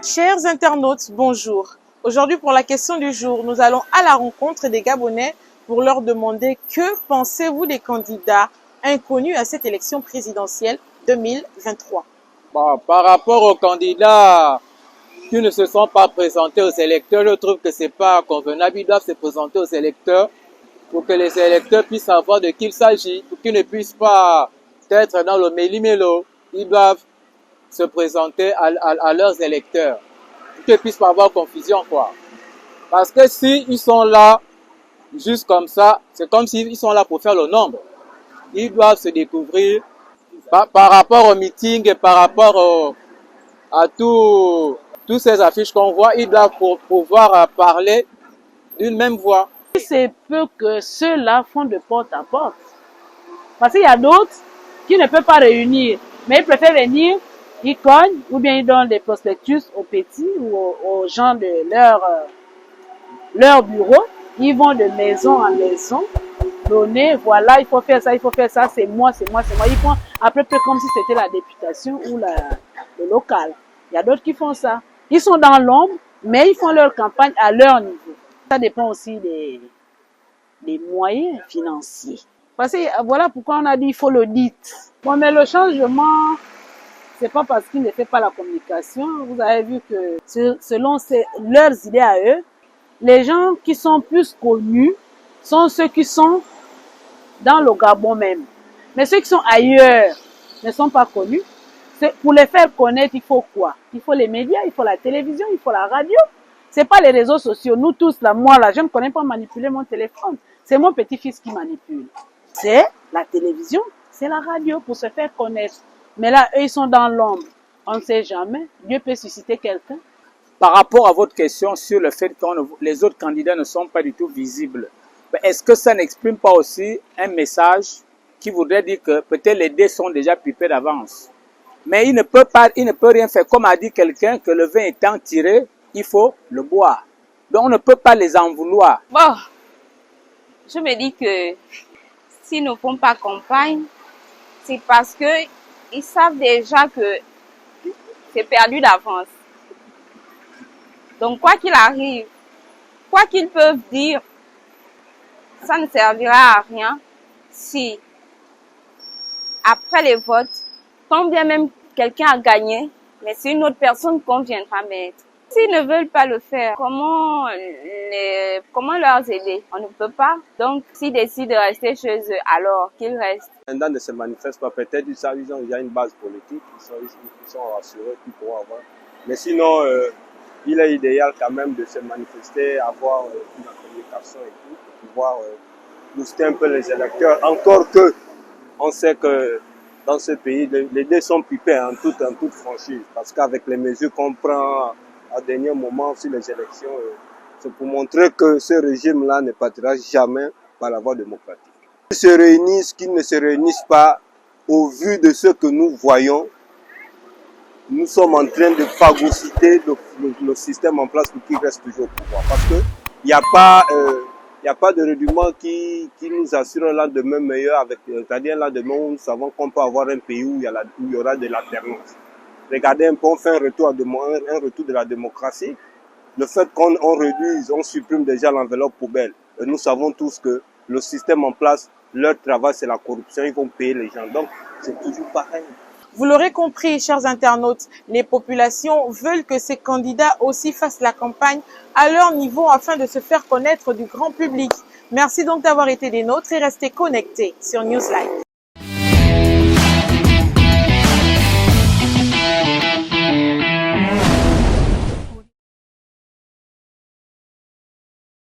Chers internautes, bonjour. Aujourd'hui, pour la question du jour, nous allons à la rencontre des Gabonais pour leur demander que pensez-vous des candidats inconnus à cette élection présidentielle 2023. Bon, par rapport aux candidats qui ne se sont pas présentés aux électeurs, je trouve que c'est pas convenable. Ils doivent se présenter aux électeurs pour que les électeurs puissent savoir de qui il s'agit, pour qu'ils ne puissent pas être dans le méli-mélo. Ils doivent se présenter à leurs électeurs, pour qu'ils ne puissent pas avoir confusion, quoi. Parce que si ils sont là, juste comme ça, c'est comme s'ils sont là pour faire le nombre. Ils doivent se découvrir par rapport au meeting et par rapport à tous ces affiches qu'on voit. Ils doivent pouvoir parler d'une même voix. C'est peu que ceux-là font de porte à porte. Parce qu'il y a d'autres qui ne peuvent pas réunir, mais ils préfèrent venir, ils cognent, ou bien ils donnent des prospectus aux petits ou aux gens de leur bureau. Ils vont de maison en maison, donner, voilà, il faut faire ça, c'est moi. Ils font à peu près comme si c'était la députation ou le local. Il y a d'autres qui font ça. Ils sont dans l'ombre, mais ils font leur campagne à leur niveau. Ça dépend aussi des moyens financiers. Parce que voilà pourquoi on a dit il faut l'audit. Bon, mais le changement, c'est pas parce qu'ils ne font pas la communication. Vous avez vu que selon leurs idées à eux, les gens qui sont plus connus sont ceux qui sont dans le Gabon même. Mais ceux qui sont ailleurs ne sont pas connus. Pour les faire connaître, il faut quoi? Il faut les médias, il faut la télévision, il faut la radio. C'est pas les réseaux sociaux. Nous tous, là, moi, là, je ne connais pas manipuler mon téléphone. C'est mon petit-fils qui manipule. C'est la télévision, c'est la radio pour se faire connaître. Mais là, eux, ils sont dans l'ombre. On ne sait jamais. Dieu peut susciter quelqu'un. Par rapport à votre question sur le fait que les autres candidats ne sont pas du tout visibles, est-ce que ça n'exprime pas aussi un message qui voudrait dire que peut-être les dés sont déjà pipés d'avance? Mais il ne peut rien faire. Comme a dit quelqu'un, que le vin étant tiré, il faut le boire. Donc on ne peut pas les en vouloir. Bon, je me dis que s'ils ne font pas campagne, c'est parce que ils savent déjà que c'est perdu d'avance. Donc quoi qu'il arrive, quoi qu'ils peuvent dire, ça ne servira à rien si après les votes, quand bien même quelqu'un a gagné, mais c'est une autre personne qu'on viendra mettre. S'ils ne veulent pas le faire, comment leur aider? On ne peut pas. Donc, s'ils décident de rester chez eux, alors qu'ils restent. Maintenant, ne se manifestent pas. Peut-être ils ont déjà une base politique, ils sont rassurés qu'ils pourront avoir. Mais sinon, il est idéal quand même de se manifester, avoir une communication et tout, pour pouvoir booster un peu les électeurs. Encore que, on sait que dans ce pays, les dés sont pipés en toute franchise. Parce qu'avec les mesures qu'on prend à dernier moment sur les élections, c'est pour montrer que ce régime-là ne partira jamais par la voie démocratique. Qu'ils se réunissent, qu'ils ne se réunissent pas, au vu de ce que nous voyons, nous sommes en train de phagocyter le système en place pour qu'il reste toujours au pouvoir. Parce que il n'y a pas de rudiment qui nous assure un lendemain meilleur, c'est-à-dire un lendemain où nous savons qu'on peut avoir un pays où il y aura de l'alternance. Regardez un peu, on fait un retour de la démocratie. Le fait qu'on réduise, on supprime déjà l'enveloppe poubelle. Et nous savons tous que le système en place, leur travail, c'est la corruption. Ils vont payer les gens. Donc, c'est toujours pareil. Vous l'aurez compris, chers internautes, les populations veulent que ces candidats aussi fassent la campagne à leur niveau afin de se faire connaître du grand public. Merci donc d'avoir été des nôtres et restez connectés sur Newsline.